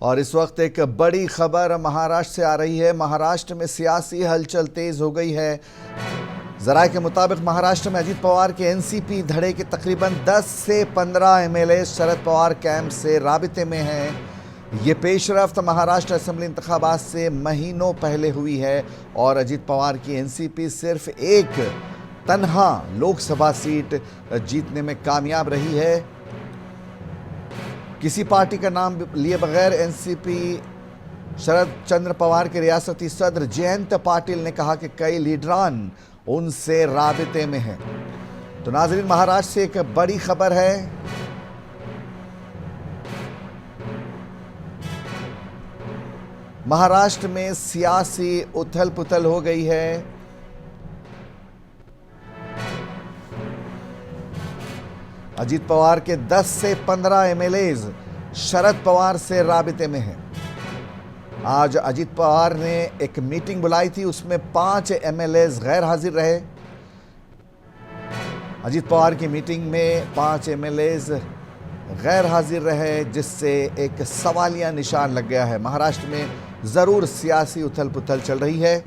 और इस वक्त एक बड़ी खबर महाराष्ट्र से आ रही है। महाराष्ट्र में सियासी हलचल तेज हो गई है। जराये के मुताबिक महाराष्ट्र में अजीत पवार के एनसीपी धड़े के तकरीबन 10 से 15 एमएलए शरद पवार कैंप से राबिते में हैं। ये पेशरफ्त महाराष्ट्र असेंबली इंतखाबात से महीनों पहले हुई है और अजीत पवार की एनसीपी सिर्फ एक तन्हा लोकसभा सीट जीतने में कामयाब रही है। किसी पार्टी का नाम लिए बगैर एनसीपी शरद चंद्र पवार के रियासती सदर जयंत पाटिल ने कहा कि कई लीडरान उनसे राबिते में हैं। तो नाजरीन, महाराष्ट्र से एक बड़ी खबर है। महाराष्ट्र में सियासी उथल पुथल हो गई है। अजीत पवार के 10 से 15 एमएलएज शरद पवार से राबिते में हैं। आज अजीत पवार ने एक मीटिंग बुलाई थी, उसमें 5 एमएलएज गैर हाजिर रहे। अजीत पवार की मीटिंग में 5 एमएलएज गैर हाजिर रहे, जिससे एक सवालिया निशान लग गया है। महाराष्ट्र में जरूर सियासी उथल पुथल चल रही है।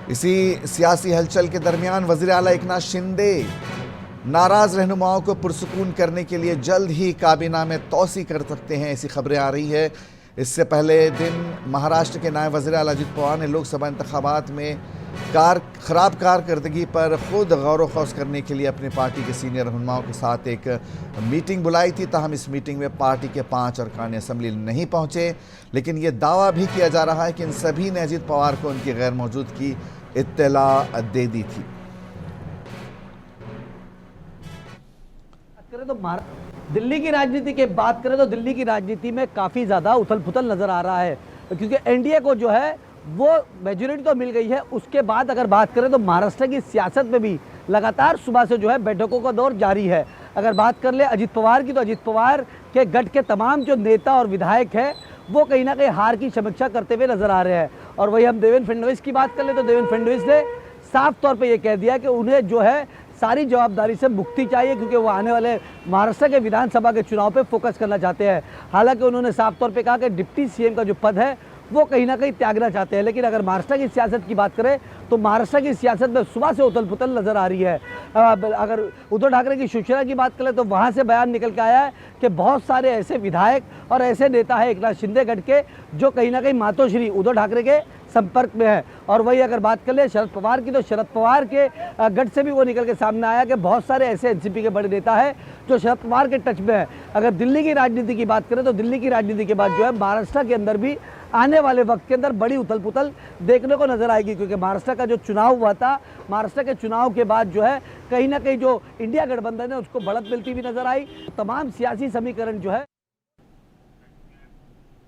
इसी सियासी हलचल के दरमियान वज़ीर आला एकनाथ शिंदे नाराज रहनुमाओं को पुरसुकून करने के लिए जल्द ही काबीना में तौसी कर सकते हैं, ऐसी खबरें आ रही है। इससे पहले दिन महाराष्ट्र के नायब वज़ीर आला अजीत पवार ने लोकसभा इंतखाबात में खराब कारकर्दगी पर खुद गौर खौस करने के लिए अपनी पार्टी के सीनियर रहनुमाओं के साथ एक मीटिंग बुलाई थी। ताहम इस मीटिंग में पार्टी के 5 अरकान असेंबली नहीं पहुंचे, लेकिन ये दावा भी किया जा रहा है कि इन सभी ने अजीत पवार को उनकी गैर मौजूदगी इत्तला दे दी थी। तो दिल्ली की राजनीति की बात करें तो दिल्ली की राजनीति में काफी ज्यादा उथल पुथल नजर आ रहा है, क्योंकि एनडीए को जो है वो मेजोरिटी तो मिल गई है। उसके बाद अगर बात करें तो महाराष्ट्र की सियासत में भी लगातार सुबह से जो है बैठकों का दौर जारी है। अगर बात कर ले अजीत पवार की, तो अजीत पवार के गठ के तमाम जो नेता और विधायक है वो कहीं ना कहीं हार की समीक्षा करते हुए नजर आ रहे हैं। और वही हम देवेंद्र फडणवीस की बात कर ले तो देवेंद्र फडणवीस ने साफ तौर पे ये कह दिया कि उन्हें जो है सारी जवाबदारी से मुक्ति चाहिए, क्योंकि वो आने वाले महाराष्ट्र के विधानसभा के चुनाव पे फोकस करना चाहते हैं। हालांकि उन्होंने साफ तौर पे कहा कि डिप्टी सीएम का जो पद है वो कहीं ना कहीं त्यागना चाहते हैं। लेकिन अगर महाराष्ट्र की सियासत की बात करें तो महाराष्ट्र की सियासत में सुबह से उथल पुथल नजर आ रही है। अगर उद्धव ठाकरे की शिवसेना की बात करें तो वहां से बयान निकल के आया है कि बहुत सारे ऐसे विधायक और ऐसे नेता हैं एकनाथ शिंदे गढ़ के जो कहीं ना कहीं मातोश्री उद्धव ठाकरे के संपर्क में है। और वही अगर बात कर ले शरद पवार की, तो शरद पवार के गढ़ से भी वो निकल के सामने आया कि बहुत सारे ऐसे एनसीपी के बड़े नेता हैं जो शरद पवार के टच में है। अगर दिल्ली की राजनीति की बात करें तो दिल्ली की राजनीति के बाद जो है महाराष्ट्र के अंदर भी आने वाले वक्त के अंदर बड़ी उथल पुथल देखने को नजर आएगी, क्योंकि महाराष्ट्र का जो चुनाव हुआ था, महाराष्ट्र के चुनाव के बाद जो है कहीं ना कहीं जो इंडिया गठबंधन है उसको बढ़त मिलती हुई नजर आई। तमाम सियासी समीकरण जो है,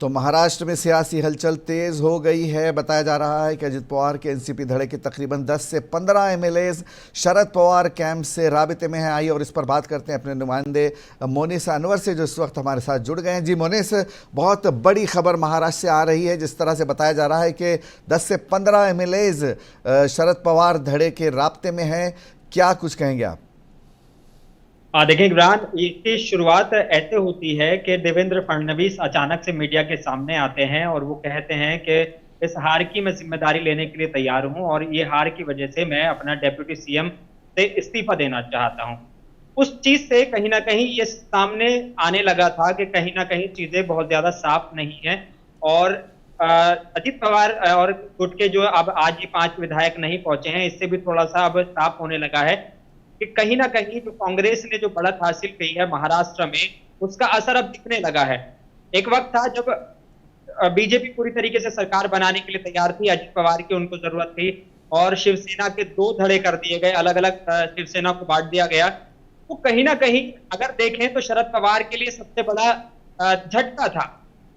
तो महाराष्ट्र में सियासी हलचल तेज हो गई है। बताया जा रहा है कि अजीत पवार के एनसीपी धड़े के तकरीबन 10 से 15 एमएलएज शरद पवार कैंप से राबिते में हैं। आई और इस पर बात करते हैं अपने नुमाइंदे मोनिस अनवर से, जो इस वक्त हमारे साथ जुड़ गए हैं। जी मोनिस, बहुत बड़ी खबर महाराष्ट्र से आ रही है। जिस तरह से बताया जा रहा है कि 10 से 15 एमएलएज शरद पवार धड़े के राब्ते में हैं, क्या कुछ कहेंगे आप? देखिए इमरान, इसकी शुरुआत ऐसे होती है कि देवेंद्र फडणवीस अचानक से मीडिया के सामने आते हैं और वो कहते हैं कि इस हार की मैं जिम्मेदारी लेने के लिए तैयार हूं और ये हार की वजह से मैं अपना डेप्यूटी सीएम से इस्तीफा देना चाहता हूं। उस चीज से कहीं ना कहीं ये सामने आने लगा था कि कहीं ना कहीं चीजें बहुत ज्यादा साफ नहीं है। और अजीत पवार और गुट के जो अब आज ये 5 विधायक नहीं पहुंचे हैं, इससे भी थोड़ा सा अब साफ होने लगा है कि कहीं ना कहीं जो कांग्रेस ने जो बढ़त हासिल की है महाराष्ट्र में, उसका असर अब दिखने लगा है। एक वक्त था जब बीजेपी पूरी तरीके से सरकार बनाने के लिए तैयार थी, अजीत पवार की उनको जरूरत थी और शिवसेना के 2 धड़े कर दिए गए, अलग अलग शिवसेना को बांट दिया गया। तो कहीं ना कहीं अगर देखें तो शरद पवार के लिए सबसे बड़ा झटका था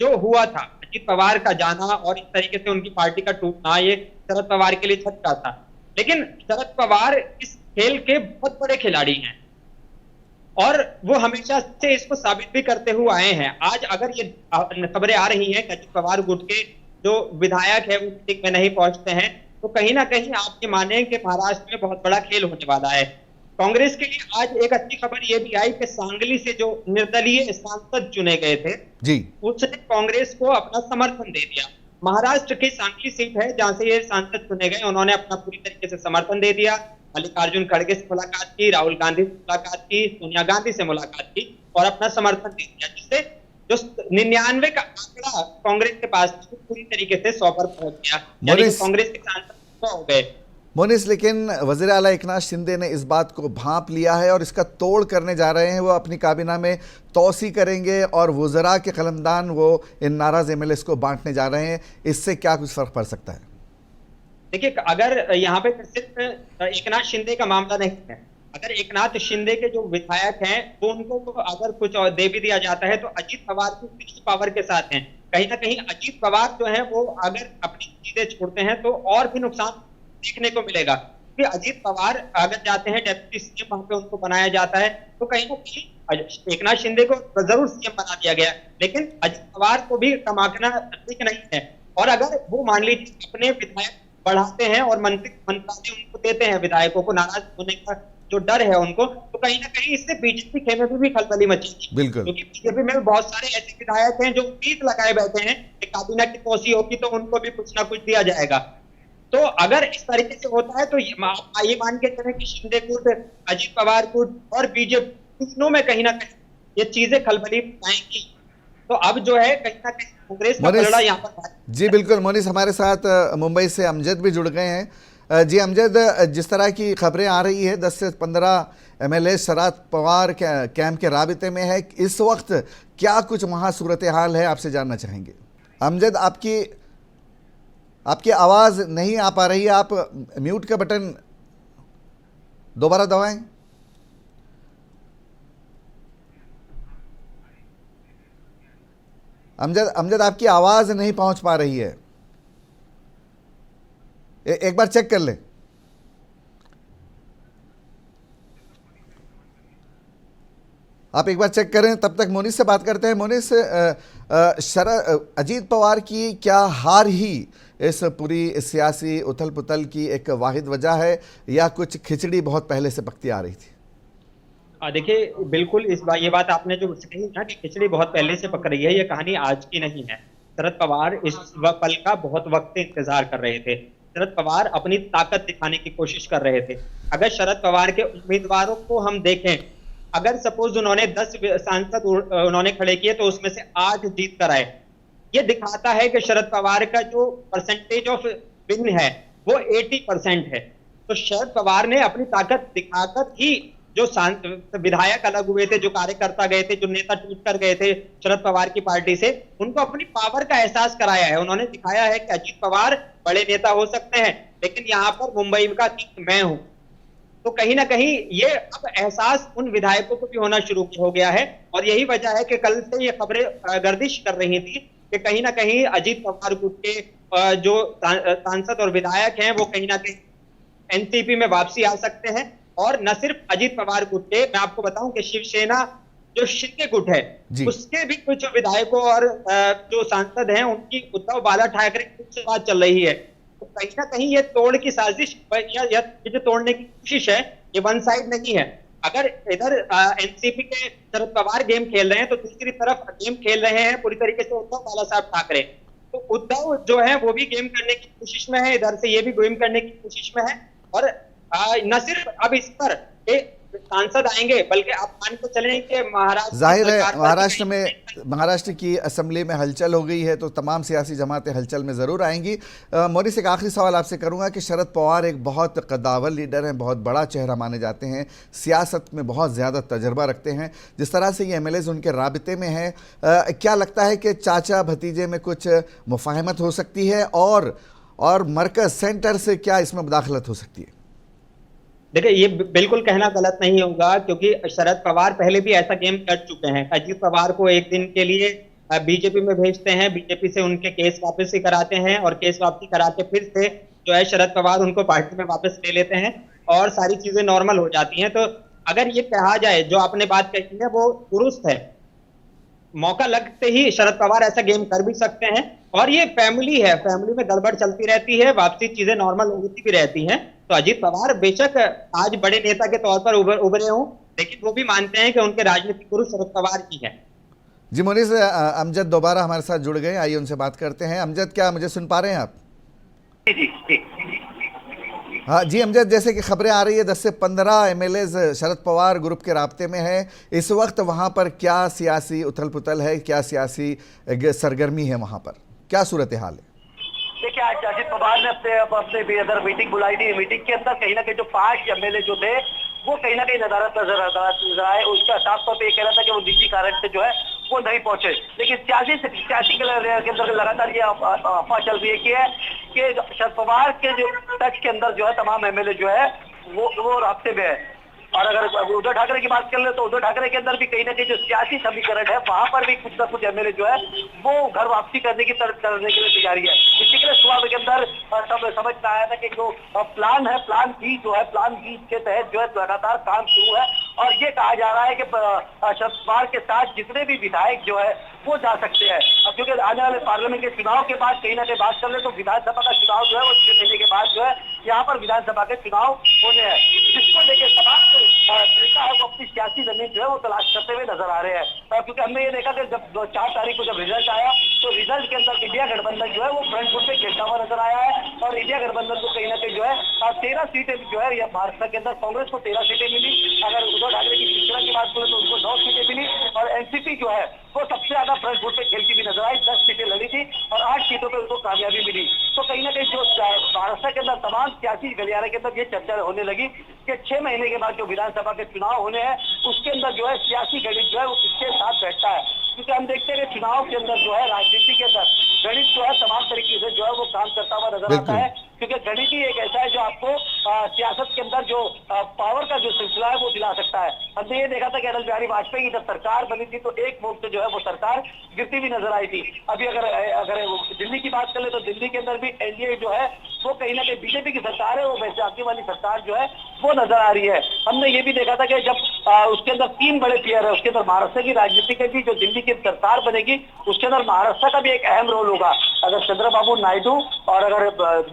जो हुआ था। अजीत पवार का जाना और इस तरीके से उनकी पार्टी का टूटना, ये शरद पवार के लिए झटका था। लेकिन शरद पवार इस खेल के बहुत बड़े खिलाड़ी हैं और वो हमेशा से इसको साबित भी करते हुए आए हैं। आज अगर ये खबरें आ रही हैं कि अजीत पवार गुट के जो विधायक है वो मीटिंग में नहीं पहुंचते हैं, तो कहीं ना कहीं आप ये माने कि महाराष्ट्र में बहुत बड़ा खेल होने वाला है। कांग्रेस के लिए आज एक अच्छी खबर ये भी आई कि सांगली से जो निर्दलीय सांसद चुने गए थे जी, उसने कांग्रेस को अपना समर्थन दे दिया। महाराष्ट्र की सांगली सीट है जहां से ये सांसद चुने गए, उन्होंने अपना पूरी तरीके से समर्थन दे दिया। मल्लिकार्जुन खड़गे से मुलाकात की, राहुल गांधी से मुलाकात की, सोनिया गांधी से मुलाकात की और अपना समर्थन दे दिया, जिससे जो 99 का आंकड़ा कांग्रेस के पास पूरी तरीके से 100 पर पहुंच गया, यानी कि कांग्रेस के सांसद 100 हो गए। मोनिस, लेकिन वज़ीर आला एकनाथ शिंदे ने इस बात को भांप लिया है और इसका तोड़ करने जा रहे हैं। वो अपनी काबीना में तौसी करेंगे और वज़रा के कलमदान वो इन नाराज एमएलए को बांटने जा रहे हैं। इससे क्या कुछ फर्क पड़ सकता है? देखिए, अगर यहाँ पे सिर्फ एकनाथ शिंदे का मामला नहीं है, अगर एकनाथ शिंदे के जो विधायक हैं वो उनको अगर कुछ और दे भी दिया जाता है तो अजीत पवार की पावर के साथ हैं। कहीं ना कहीं अजीत पवार जो है वो अगर अपनी चीजें छोड़ते हैं तो और भी नुकसान देखने को मिलेगा, कि अजीत पवार अगर जाते हैं डेप्यूटी सीएम, वहां पे उनको बनाया जाता है तो कहीं ना कहीं एकनाथ शिंदे को जरूर सीएम बना दिया गया, लेकिन अजीत पवार को भी कमाना ठीक नहीं है। और अगर वो मान लीजिए अपने विधायक बढ़ाते हैं और मंत्रालय उनको देते हैं विधायकों को, नाराज होने का जो डर है उनको, तो कहीं ना कहीं इससे बीजेपी खेमे में भी खलबली मचेगी। बिल्कुल, क्योंकि बीजेपी में बहुत सारे ऐसे विधायक हैं जो उम्मीद लगाए बैठे हैं कि काबीना की तोसी होगी तो उनको भी कुछ ना कुछ दिया जाएगा। तो अगर इस तरीके से होता है तो ये मान के चलें कि शिंदे गुट, अजीत पवार गुट और बीजेपी तीनों में कहीं ना कहीं ये चीजें खलबली आएंगी। तो अब जो है कहीं ना कहीं कांग्रेस का पलड़ा यहाँ पर। जी बिल्कुल मोनिस, हमारे साथ मुंबई से अमजद भी जुड़ गए हैं। जी अमजद, जिस तरह की खबरें आ रही है 10 से 15 एमएलए शरद पवार कैंप के राबिते में है, इस वक्त क्या कुछ वहाँ सूरत हाल है, आपसे जानना चाहेंगे। अमजद, आपकी आवाज़ नहीं आ पा रही है, आप म्यूट का बटन दोबारा दबाएं। अमजद आपकी आवाज़ नहीं पहुंच पा रही है, एक बार चेक कर लें। आप एक बार चेक करें, तब तक मोनिस से बात करते हैं। मोनिस, अजीत पवार की क्या हार ही इस पूरी सियासी उथल पुथल की एक वाहिद वजह है या कुछ खिचड़ी बहुत पहले से पकती आ रही थी? देखिए, बिल्कुल ये बात आपने जो कही ना कि खिचड़ी बहुत पहले से पक रही है, ये कहानी आज की नहीं है। शरद पवार इस पल का बहुत वक्त से इंतजार कर रहे थे। शरद पवार अपनी ताकत दिखाने की कोशिश कर रहे थे। अगर शरद पवार के उम्मीदवारों को हम देखें, अगर सपोज उन्होंने 10 सांसद उन्होंने खड़े किए तो उसमें से 8 जीत कर आए, ये दिखाता है कि शरद पवार का जो परसेंटेज ऑफ विन है वो 80% है। तो शरद पवार ने अपनी ताकत दिखाकर ही जो विधायक अलग हुए थे, जो कार्यकर्ता गए थे, जो नेता टूट कर गए थे शरद पवार की पार्टी से, उनको अपनी पावर का एहसास कराया है। उन्होंने दिखाया है कि अजीत पवार बड़े नेता हो सकते हैं, लेकिन यहाँ पर मुंबई का किंग मैं हूं। तो कहीं ना कहीं ये अब एहसास उन विधायकों को भी होना शुरू हो गया है, और यही वजह है कि कल से ये खबरें गर्दिश कर रही थी कि कहीं ना कहीं अजीत पवार गुट के जो सांसद और विधायक हैं वो कहीं ना कहीं एनसीपी में वापसी आ सकते हैं। और न सिर्फ अजीत पवार गुट के, मैं आपको बताऊं कि शिवसेना जो शिंदे गुट है उसके भी कुछ विधायकों और जो सांसद हैं उनकी उद्धव बाला ठाकरे से बात चल रही है। तो कहीं ना कहीं ये तोड़ की साजिश या जो तोड़ने की कोशिश है ये वन साइड नहीं है। अगर इधर एनसीपी के शरद पवार गेम खेल रहे हैं तो दूसरी तरफ गेम खेल रहे हैं पूरी तरीके से उद्धव बाला साहब ठाकरे। तो उद्धव जो है वो भी गेम करने की कोशिश में है, इधर से ये भी गेम करने की कोशिश में है। और न सिर्फ अब इस पर सांसद आएंगे, बल्कि आप मान के चलें कि महाराष्ट्र, जाहिर है महाराष्ट्र की असेंबली में हलचल हो गई है तो तमाम सियासी जमातें हलचल में ज़रूर आएंगी। मोरिस, एक आखिरी सवाल आपसे करूंगा कि शरद पवार एक बहुत कद्दावर लीडर हैं, बहुत बड़ा चेहरा माने जाते हैं, सियासत में बहुत ज़्यादा तजर्बा रखते हैं। जिस तरह से ये एमएलएज उनके राबिते में हैं, क्या लगता है कि चाचा भतीजे में कुछ मुफाहमत हो सकती है और मरकज़ सेंटर से क्या इसमें मुदाखलत हो सकती है? देखिए, ये बिल्कुल कहना गलत नहीं होगा, क्योंकि शरद पवार पहले भी ऐसा गेम कर चुके हैं। अजीत पवार को एक दिन के लिए बीजेपी में भेजते हैं, बीजेपी से उनके केस वापसी कराते हैं और केस वापसी करा के फिर से जो है शरद पवार उनको पार्टी में वापस ले लेते हैं और सारी चीजें नॉर्मल हो जाती हैं। तो अगर ये कहा जाए, जो आपने बात कही है वो दुरुस्त है, मौका लगते ही शरद पवार ऐसा गेम कर भी सकते हैं। और ये फैमिली है, फैमिली में गड़बड़ चलती रहती है, वापसी चीजें नॉर्मल होती भी रहती हैं। तो अजीत पवार बेशक आज बड़े नेता के तौर पर उभरे हों, लेकिन वो भी मानते हैं कि उनके राजनीतिक गुरु शरद पवार ही है। जी मोनिस, अमजद दोबारा हमारे साथ जुड़ गए, आइए उनसे बात करते हैं। अमजद, क्या मुझे सुन पा रहे हैं आप? जी। हाँ जी अमजद, जैसे कि खबरें आ रही है 10 से 15 एमएलए शरद पवार ग्रुप के राब्ते में है इस वक्त, वहां पर क्या सियासी उथल पुथल है, क्या सियासी सरगर्मी है, वहां पर क्या सूरत हाल है? देखिए, आज अजित पवार ने अपने अदर मीटिंग बुलाई थी। मीटिंग के अंदर कहीं ना कहीं जो 5 एमएलए जो थे वो कहीं ना कहीं नदारत नजर आए। उसका साफ तौर पर यह कहना था कि वो निजी कारण से जो है वो नहीं पहुंचे। लेकिन सियासी के अंदर लगातार ये अफवाह चल रही है कि शरद पवार के जो टच के अंदर जो है तमाम एमएलए जो है वो रास्ते में है। और अगर उद्धव ठाकरे की बात कर ले तो उद्धव ठाकरे के अंदर भी कहीं ना कहीं जो सियासी समीकरण है वहां पर भी कुछ ना कुछ एमएलए जो है वो घर वापसी करने के लिए तैयारी है। इसी के लिए सुबह के अंदर सब समझ में आया था कि जो प्लान है, प्लान बी के तहत जो है लगातार काम शुरू है। और ये कहा जा रहा है कि शरद पवार के साथ जितने भी विधायक जो है वो जा सकते हैं। अब क्योंकि आने वाले पार्लियामेंट के चुनाव के बाद कहीं ना कहीं बात कर ले तो विधानसभा का चुनाव जो है वो 6 महीने के बाद जो है यहाँ पर विधानसभा के चुनाव होने हैं, जिसको लेकर तमाम नेता है वो अपनी सियासी जमीन जो है वो तलाश करते हुए नजर आ रहे हैं। क्योंकि हमने ये देखा कि जब 4 तारीख को जब रिजल्ट आया तो रिजल्ट के अंदर इंडिया गठबंधन जो है वो फ्रंट फुट पे खेलता हुआ नजर आया है। और इंडिया गठबंधन को कहीं ना कहीं जो है 13 सीटें जो है या महाराष्ट्र के अंदर कांग्रेस को 13 सीटें मिली। अगर उद्धव ठाकरे की पिछड़ा की बात करें तो उनको 9 सीटें मिली। और एनसीपी जो है वो सबसे ज्यादा फ्रंट फुट पे खेलती हुई नजर आई, 10 सीटें लड़ी थी और 8 सीटों पर उनको कामयाबी मिली। तो कहीं ना कहीं जो महाराष्ट्र के अंदर तमाम सियासी गलियारे के अंदर ये चर्चा होने लगी कि 6 महीने के बाद जो विधानसभा के चुनाव होने हैं उसके अंदर जो है सियासी गणित जो है वो किसके साथ बैठता है। क्योंकि हम देखते हैं कि चुनाव के अंदर जो है राजनीति के अंदर गणित जो है तमाम तरीके से जो है वो काम करता हुआ नजर आता है। क्योंकि गणित ही एक ऐसा है जो आपको सियासत के अंदर जो पावर का जो सिलसिला है वो दिला सकता है। हमने ये देखा था कि अटल बिहारी वाजपेयी की जब सरकार बनी थी तो एक वोट से जो है वो सरकार गिरती हुई नजर आई थी। अभी अगर दिल्ली की बात कर ले तो दिल्ली के अंदर भी एनडीए जो है वो कहीं ना कहीं बीजेपी की सरकार है, वो वैशाखी वाली सरकार जो है वो नजर आ रही है। हमने ये भी देखा था कि जब उसके अंदर 3 बड़े प्लेयर है, उसके अंदर महाराष्ट्र की राजनीति के भी जो दिल्ली की सरकार बनेगी उसके अंदर महाराष्ट्र का भी एक अहम रोल होगा। अगर चंद्रबाबू नायडू और अगर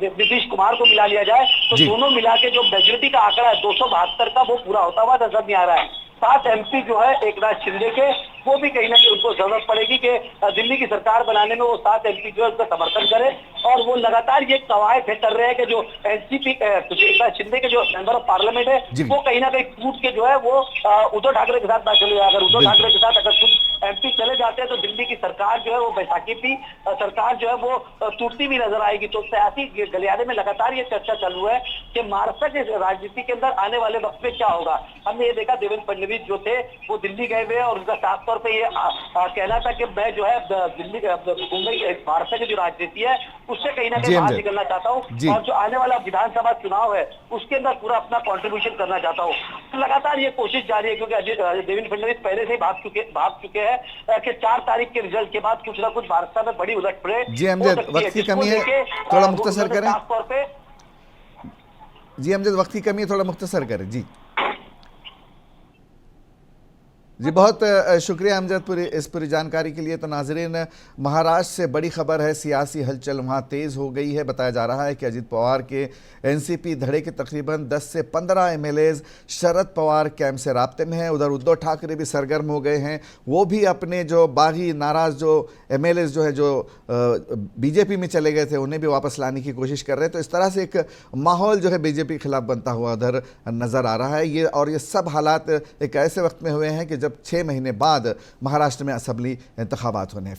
नीतीश कुमार को मिला लिया जाए तो दोनों मिला के जो मेजोरिटी का आंकड़ा है 272 का वो पूरा होता हुआ नजर नहीं आ रहा है। 7 एमपी जो है एकनाथ शिंदे के वो भी कहीं ना कहीं उनको जरूरत पड़ेगी कि दिल्ली की सरकार बनाने में वो 7 एमपी जो है उसका समर्थन करे। और वो लगातार ये कवायद कर रहे हैं कि जो एनसीपी एकनाथ शिंदे के जो मेंबर ऑफ पार्लियामेंट है वो कहीं ना कहीं टूट के जो है वो उद्धव ठाकरे के साथ ना चले। अगर उद्धव ठाकरे के साथ अगर कुछ एमपी चले जाते हैं तो दिल्ली की सरकार जो है वो बैसाखी की सरकार जो है वो टूटती भी नजर आएगी। तो सियासी गलियारे में लगातार ये चर्चा चालू है कि महाराष्ट्र की राजनीति के अंदर आने वाले वक्त में क्या होगा। हमने ये देखा देवेंद्र फडणवीस जो थे वो दिल्ली गए हुए और उनका साफ तौर पे ये कहना था कि मैं जो है दिल्ली मुंबई महाराष्ट्र की जो राजनीति है उससे कहीं ना कहीं बाहर निकलना चाहता हूँ और जो आने वाला विधानसभा चुनाव है उसके अंदर पूरा अपना कॉन्ट्रीब्यूशन करना चाहता हूँ। तो लगातार ये कोशिश जारी है क्योंकि देवेंद्र फडणवीस पहले से ही भाग चुके हैं कि 4 तारीख के रिजल्ट के बाद कुछ ना कुछ महाराष्ट्र में बड़ी उलटफेर जी अमजद, वक्त की कमी है, थोड़ा मुख्तसर करें। खास तौर पे जी अमजद, वक्त की कमी है, थोड़ा मुख्तसर करें। जी बहुत शुक्रिया अमजद इस पूरी जानकारी के लिए। तो नाजरीन, महाराष्ट्र से बड़ी खबर है, सियासी हलचल वहाँ तेज़ हो गई है। बताया जा रहा है कि अजित पवार के एनसीपी धड़े के तकरीबन 10 से 15 एमएलए शरद पवार कैंप से राब्ते में हैं। उधर उद्धव ठाकरे भी सरगर्म हो गए हैं, वो भी अपने जो बागी नाराज़ जो एमएलए जो है जो बीजेपी में चले गए थे उन्हें भी वापस लाने की कोशिश कर रहे हैं। तो इस तरह से एक माहौल जो है बीजेपी के खिलाफ बनता हुआ उधर नज़र आ रहा है। ये सब हालात एक ऐसे वक्त में हुए हैं कि जब 6 महीने बाद महाराष्ट्र में असेंबली इंतखाबात होने हैं।